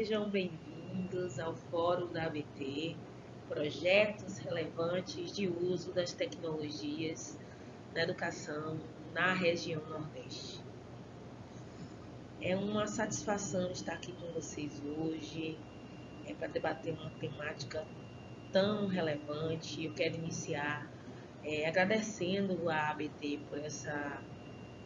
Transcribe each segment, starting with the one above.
Sejam bem-vindos ao Fórum da ABT, projetos relevantes de uso das tecnologias na educação na região Nordeste. É uma satisfação estar aqui com vocês hoje, para debater uma temática tão relevante. Eu quero iniciar agradecendo à ABT por essa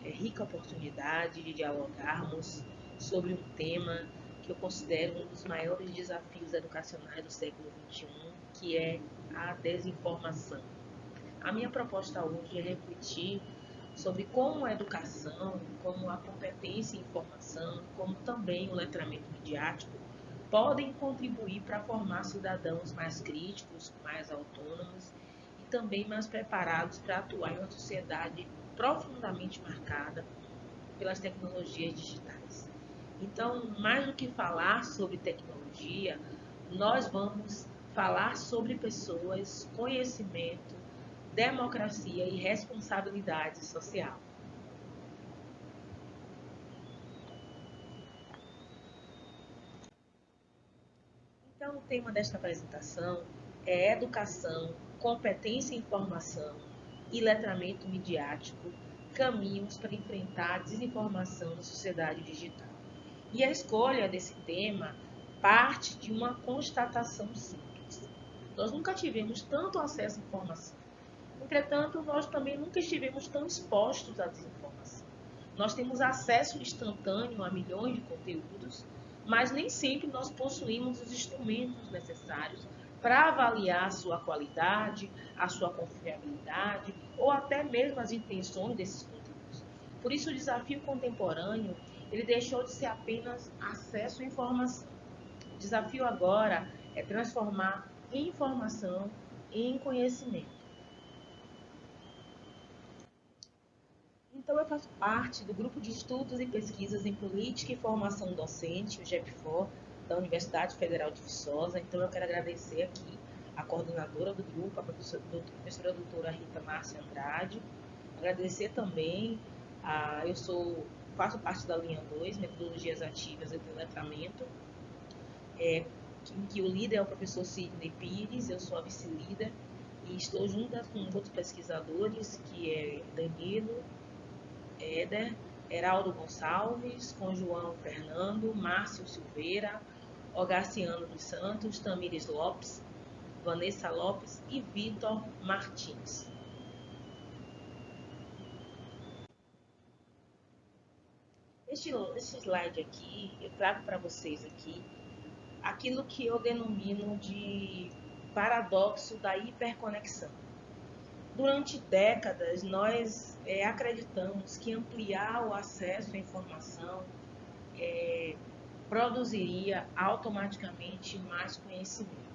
rica oportunidade de dialogarmos sobre um tema que eu considero um dos maiores desafios educacionais do século XXI, que é a desinformação. A minha proposta hoje é refletir sobre como a educação, como a competência em informação, como também o letramento midiático podem contribuir para formar cidadãos mais críticos, mais autônomos e também mais preparados para atuar em uma sociedade profundamente marcada pelas tecnologias digitais. Então, mais do que falar sobre tecnologia, nós vamos falar sobre pessoas, conhecimento, democracia e responsabilidade social. Então, o tema desta apresentação é educação, competência em informação e letramento midiático, caminhos para enfrentar a desinformação na sociedade digital. E a escolha desse tema parte de uma constatação simples. Nós nunca tivemos tanto acesso à informação. Entretanto, nós também nunca estivemos tão expostos à desinformação. Nós temos acesso instantâneo a milhões de conteúdos, mas nem sempre nós possuímos os instrumentos necessários para avaliar a sua qualidade, a sua confiabilidade ou até mesmo as intenções desses conteúdos. Por isso, o desafio contemporâneo ele deixou de ser apenas acesso à informação. O desafio agora é transformar informação em conhecimento. Então, eu faço parte do Grupo de Estudos e Pesquisas em Política e Formação Docente, o GEPFOR, da Universidade Federal de Viçosa. Então, eu quero agradecer aqui a coordenadora do grupo, a professora doutora Rita Márcia Andrade. Agradecer também, faço parte da linha 2, Metodologias Ativas e Letramento, em que o líder é o professor Sidney Pires, eu sou a vice-líder, e estou junto com outros pesquisadores, que é Danilo, Éder, Heraldo Gonçalves, com João Fernando, Márcio Silveira, Ogaciano dos Santos, Tamires Lopes, Vanessa Lopes e Vitor Martins. Este slide aqui, eu trago para vocês aqui aquilo que eu denomino de paradoxo da hiperconexão. Durante décadas, nós acreditamos que ampliar o acesso à informação produziria automaticamente mais conhecimento.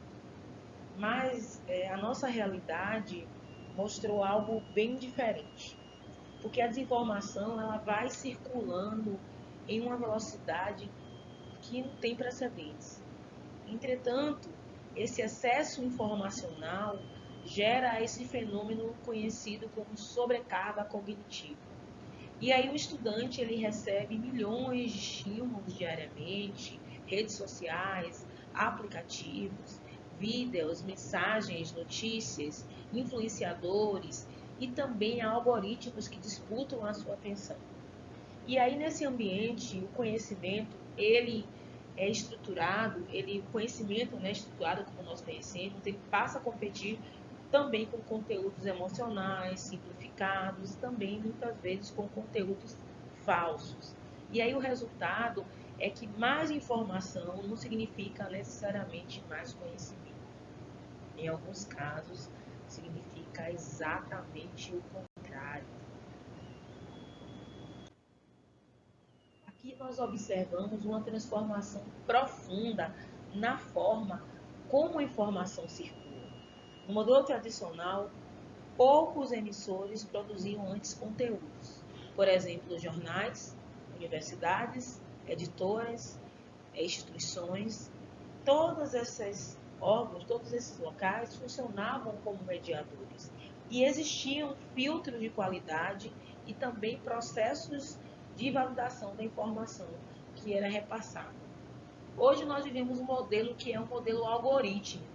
Mas a nossa realidade mostrou algo bem diferente, porque a desinformação ela vai circulando em uma velocidade que não tem precedentes. Entretanto, esse excesso informacional gera esse fenômeno conhecido como sobrecarga cognitiva. E aí o estudante ele recebe milhões de estímulos diariamente, redes sociais, aplicativos, vídeos, mensagens, notícias, influenciadores e também algoritmos que disputam a sua atenção. E aí nesse ambiente, o conhecimento ele é estruturado, o conhecimento estruturado como nós conhecemos, ele passa a competir também com conteúdos emocionais, simplificados, também muitas vezes com conteúdos falsos. E aí o resultado é que mais informação não significa necessariamente mais conhecimento. Em alguns casos, significa exatamente o contrário. Aqui nós observamos uma transformação profunda na forma como a informação circula. No modelo tradicional, poucos emissores produziam antes conteúdos. Por exemplo, jornais, universidades, editoras, instituições. Todos esses órgãos, todos esses locais funcionavam como mediadores. E existiam filtros de qualidade e também processos de validação da informação que era repassada. Hoje nós vivemos um modelo que é um modelo algorítmico.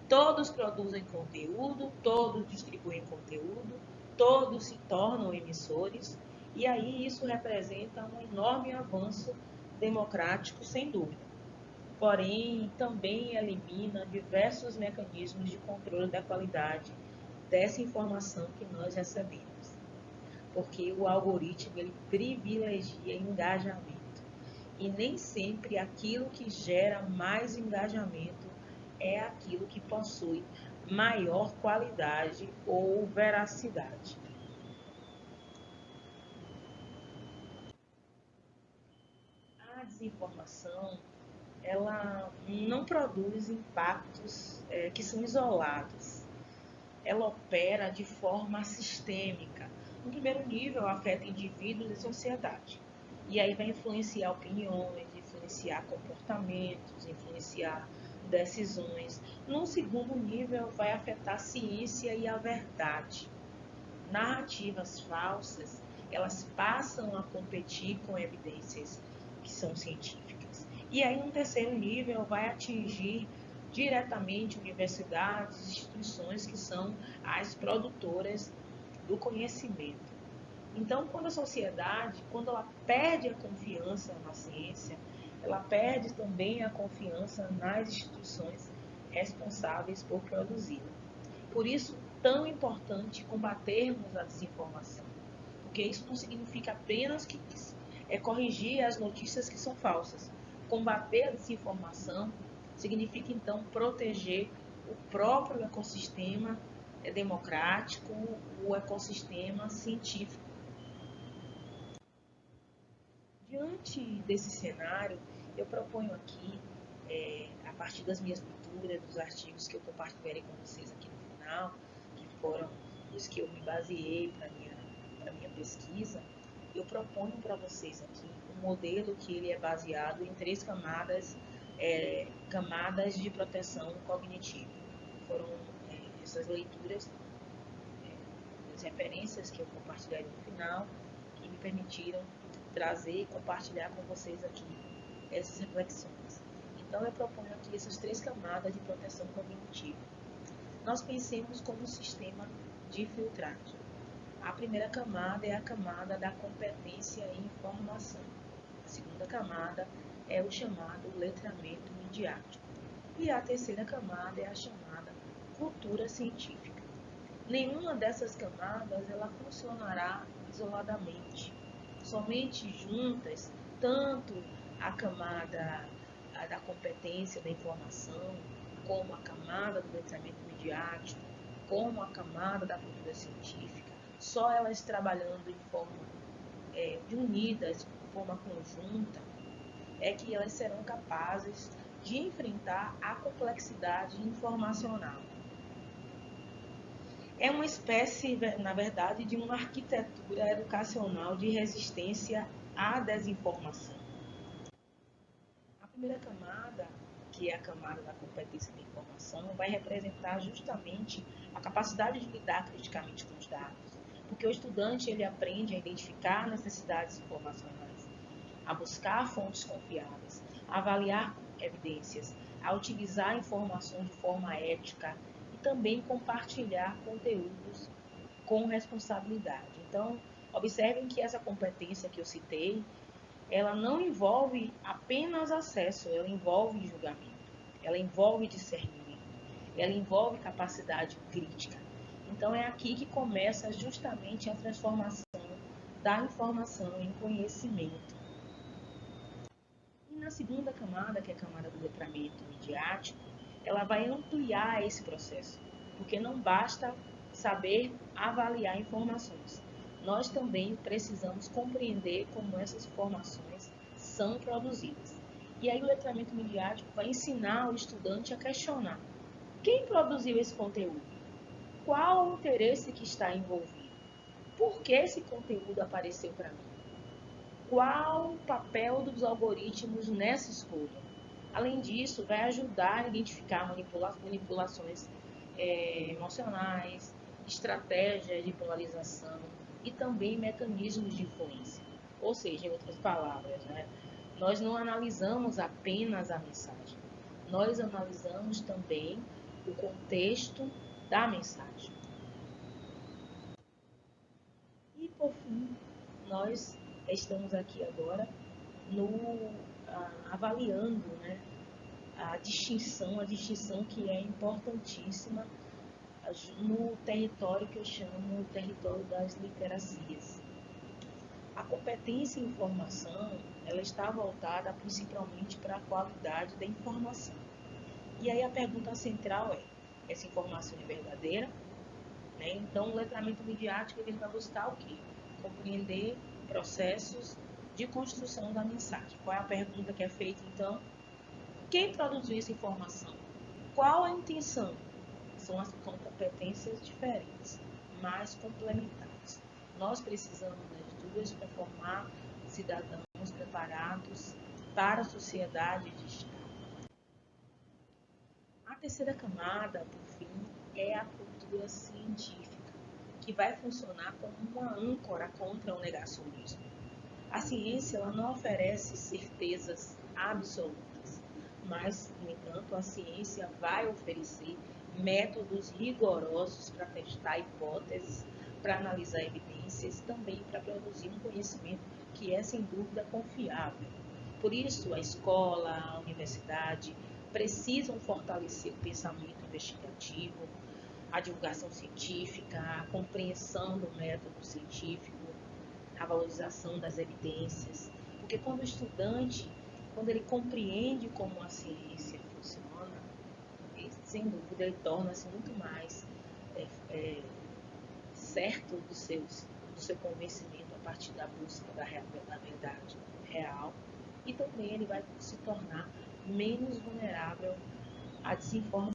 Todos produzem conteúdo, todos distribuem conteúdo, todos se tornam emissores, e aí isso representa um enorme avanço democrático, sem dúvida. Porém, também elimina diversos mecanismos de controle da qualidade dessa informação que nós recebemos. Porque o algoritmo ele privilegia engajamento. E nem sempre aquilo que gera mais engajamento é aquilo que possui maior qualidade ou veracidade. A desinformação, ela não produz impactos que são isolados. Ela opera de forma sistêmica. No primeiro nível, afeta indivíduos e sociedade. E aí vai influenciar opiniões, influenciar comportamentos, influenciar decisões. No segundo nível, vai afetar a ciência e a verdade. Narrativas falsas, elas passam a competir com evidências que são científicas. E aí, no terceiro nível, vai atingir diretamente universidades, instituições que são as produtoras do conhecimento. Então, quando a sociedade, quando ela perde a confiança na ciência, ela perde também a confiança nas instituições responsáveis por produzi-la. Por isso, tão importante combatermos a desinformação, porque isso não significa apenas que é corrigir as notícias que são falsas. Combater a desinformação significa, então, proteger o próprio ecossistema democrático, o ecossistema científico. Diante desse cenário, eu proponho aqui, a partir das minhas leituras, dos artigos que eu compartilharei com vocês aqui no final, que foram os que eu me baseei para a minha pesquisa, eu proponho para vocês aqui um modelo que ele é baseado em 3 camadas, camadas de proteção cognitiva. Foram essas leituras, as referências que eu compartilharei no final, que me permitiram trazer e compartilhar com vocês aqui essas reflexões. Então, eu proponho aqui essas 3 camadas de proteção cognitiva. Nós pensemos como um sistema de filtragem. A primeira camada é a camada da competência em informação. A segunda camada é o chamado letramento midiático. E a terceira camada é a chamada cultura científica. Nenhuma dessas camadas ela funcionará isoladamente. Somente juntas, tanto a camada da competência da informação, como a camada do letramento midiático, como a camada da cultura científica, só elas trabalhando em forma unidas, de forma conjunta, é que elas serão capazes de enfrentar a complexidade informacional. É uma espécie, na verdade, de uma arquitetura educacional de resistência à desinformação. A primeira camada, que é a camada da competência da informação, vai representar justamente a capacidade de lidar criticamente com os dados, porque o estudante ele aprende a identificar necessidades informacionais, a buscar fontes confiáveis, a avaliar evidências, a utilizar informações de forma ética, também compartilhar conteúdos com responsabilidade. Então, observem que essa competência que eu citei, ela não envolve apenas acesso, ela envolve julgamento, ela envolve discernimento, ela envolve capacidade crítica. Então, é aqui que começa justamente a transformação da informação em conhecimento. E na segunda camada, que é a camada do letramento midiático, ela vai ampliar esse processo, porque não basta saber avaliar informações. Nós também precisamos compreender como essas informações são produzidas. E aí o letramento midiático vai ensinar o estudante a questionar: quem produziu esse conteúdo? Qual o interesse que está envolvido? Por que esse conteúdo apareceu para mim? Qual o papel dos algoritmos nessa escolha? Além disso, vai ajudar a identificar manipulações emocionais, estratégias de polarização e também mecanismos de influência. Ou seja, em outras palavras, Nós não analisamos apenas a mensagem, nós analisamos também o contexto da mensagem. E por fim, nós estamos aqui agora avaliando, né, a distinção que é importantíssima no território que eu chamo o território das literacias. A competência em informação, ela está voltada principalmente para a qualidade da informação. E aí a pergunta central é, essa informação é verdadeira? Né? Então, o letramento midiático ele vai buscar o quê? Compreender processos de construção da mensagem. Qual é a pergunta que é feita, então? Quem produziu essa informação? Qual a intenção? São competências diferentes, mas complementares. Nós precisamos das duas para formar cidadãos preparados para a sociedade digital. A terceira camada, por fim, é a cultura científica, que vai funcionar como uma âncora contra o negacionismo. A ciência ela não oferece certezas absolutas, mas, no entanto, a ciência vai oferecer métodos rigorosos para testar hipóteses, para analisar evidências e também para produzir um conhecimento que é, sem dúvida, confiável. Por isso, a escola, a universidade precisam fortalecer o pensamento investigativo, a divulgação científica, a compreensão do método científico, a valorização das evidências, porque quando o estudante, quando ele compreende como a ciência funciona, ele, sem dúvida, ele torna-se muito mais certo do seu convencimento a partir da busca da verdade real, e também ele vai se tornar menos vulnerável à desinformação.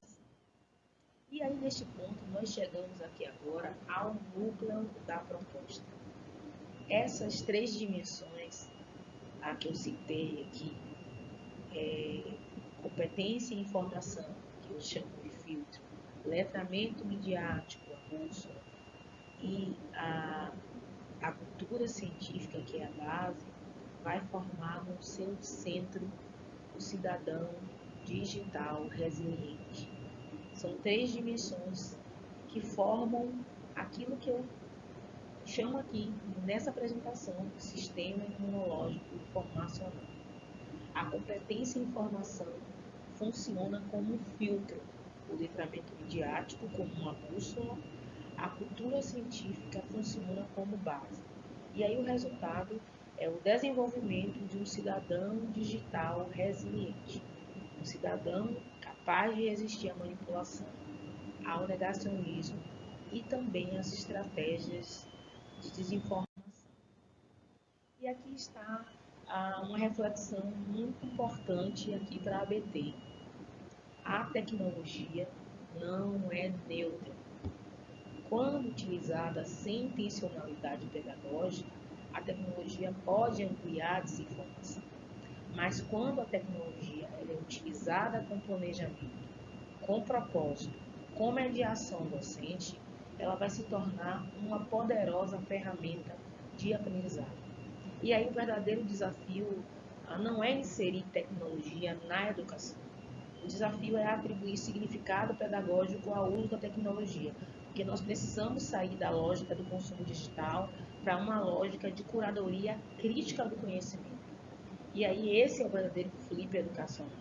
E aí, neste ponto, nós chegamos aqui agora ao núcleo da proposta. Essas três dimensões a que eu citei aqui, competência e informação, que eu chamo de filtro, letramento midiático, a bússola, e a cultura científica, que é a base, vai formar no seu centro o cidadão digital resiliente. São três dimensões que formam aquilo que eu chamo aqui, nessa apresentação, de sistema imunológico informacional. A competência em informação funciona como um filtro, o letramento midiático como uma bússola, a cultura científica funciona como base. E aí o resultado é o desenvolvimento de um cidadão digital resiliente, um cidadão capaz de resistir à manipulação, ao negacionismo e também às estratégias de desinformação. E aqui está uma reflexão muito importante aqui para a ABT. A tecnologia não é neutra. Quando utilizada sem intencionalidade pedagógica, a tecnologia pode ampliar a desinformação. Mas quando a tecnologia é utilizada com planejamento, com propósito, com mediação docente, ela vai se tornar uma poderosa ferramenta de aprendizagem. E aí o verdadeiro desafio não é inserir tecnologia na educação. O desafio é atribuir significado pedagógico ao uso da tecnologia, porque nós precisamos sair da lógica do consumo digital para uma lógica de curadoria crítica do conhecimento. E aí esse é o verdadeiro flip educacional.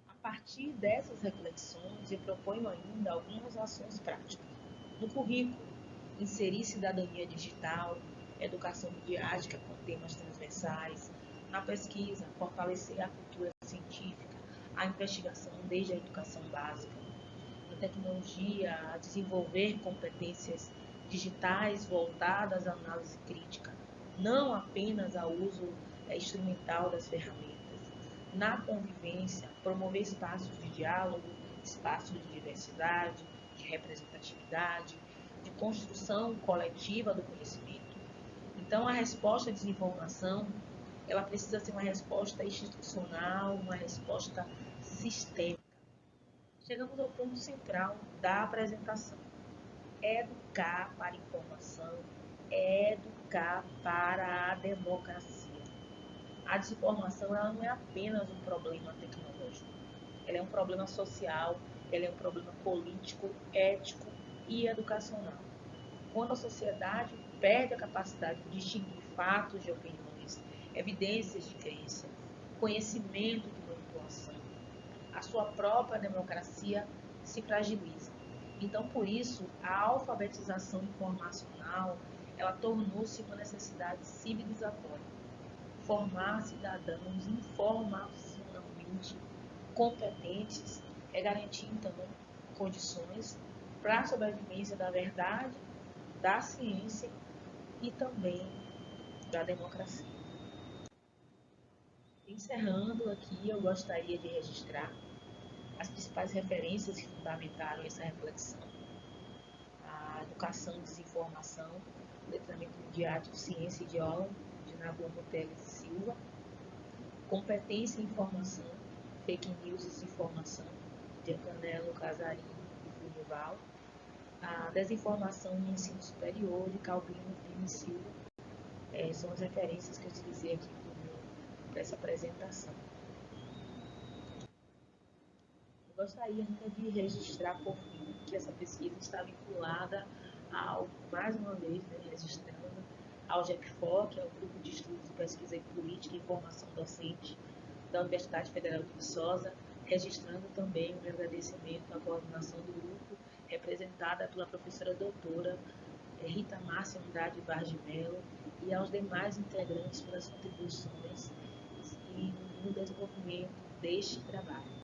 A partir dessas reflexões, eu proponho ainda algumas ações práticas. No currículo, inserir cidadania digital, educação midiática com temas transversais. Na pesquisa, fortalecer a cultura científica, a investigação desde a educação básica. Na tecnologia, a desenvolver competências digitais voltadas à análise crítica, não apenas ao uso instrumental das ferramentas. Na convivência, promover espaços de diálogo, espaços de diversidade, de representatividade, de construção coletiva do conhecimento. Então, a resposta à desinformação, ela precisa ser uma resposta institucional, uma resposta sistêmica. Chegamos ao ponto central da apresentação. Educar para a informação é educar aplicar para a democracia. A desinformação ela não é apenas um problema tecnológico, ela é um problema social, ela é um problema político, ético e educacional. Quando a sociedade perde a capacidade de distinguir fatos de opiniões, evidências de crença, conhecimento de manipulação, a sua própria democracia se fragiliza. Então, por isso, a alfabetização informacional ela tornou-se uma necessidade civilizatória. Formar cidadãos informacionalmente competentes é garantir, então, condições para a sobrevivência da verdade, da ciência e também da democracia. Encerrando aqui, eu gostaria de registrar as principais referências que fundamentaram essa reflexão: a Educação e Desinformação, Letramento Midiático, Ciência e Ideólogo, de Nabucco Teles e Silva; Competência em Informação, Fake News e Desinformação, de Canelo, Casarim e Funival; a Desinformação no Ensino Superior, de Calvino, Pino e Silva. São as referências que eu utilizei aqui para essa apresentação. Eu gostaria ainda de registrar, por fim, que essa pesquisa está vinculada mais uma vez, registrando, ao GEPFO, que é o Grupo de Estudos de Pesquisa em Política e Formação Docente da Universidade Federal de Viçosa, registrando também o meu agradecimento à coordenação do grupo, representada pela professora doutora Rita Márcia Andrade Vaz de Mello, e aos demais integrantes pelas contribuições e no desenvolvimento deste trabalho.